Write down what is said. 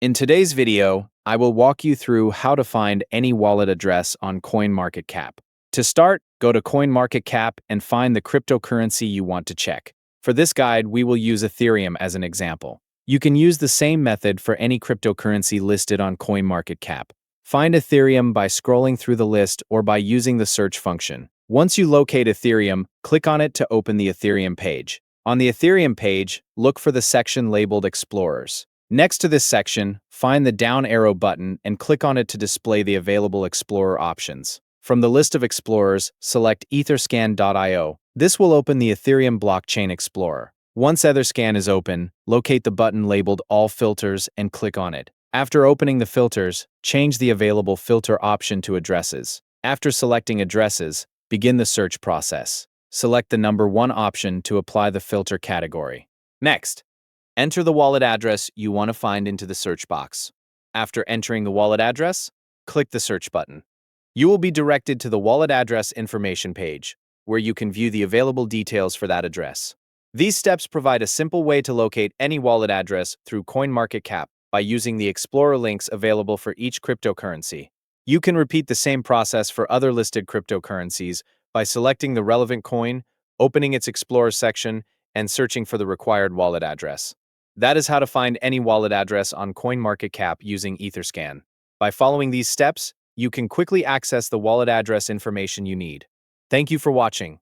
In today's video, I will walk you through how to find any wallet address on CoinMarketCap. To start, go to CoinMarketCap and find the cryptocurrency you want to check. For this guide, we will use Ethereum as an example. You can use the same method for any cryptocurrency listed on CoinMarketCap. Find Ethereum by scrolling through the list or by using the search function. Once you locate Ethereum, click on it to open the Ethereum page. On the Ethereum page, look for the section labeled Explorers. Next to this section, find the down arrow button and click on it to display the available Explorer options. From the list of explorers, select Etherscan.io. This will open the Ethereum Blockchain Explorer. Once Etherscan is open, locate the button labeled All Filters and click on it. After opening the filters, change the available filter option to Addresses. After selecting Addresses, begin the search process. Select the number 1 option to apply the filter category. Next, enter the wallet address you want to find into the search box. After entering the wallet address, click the search button. You will be directed to the wallet address information page, where you can view the available details for that address. These steps provide a simple way to locate any wallet address through CoinMarketCap by using the Explorer links available for each cryptocurrency. You can repeat the same process for other listed cryptocurrencies by selecting the relevant coin, opening its Explorer section, and searching for the required wallet address. That is how to find any wallet address on CoinMarketCap using Etherscan. By following these steps, you can quickly access the wallet address information you need. Thank you for watching.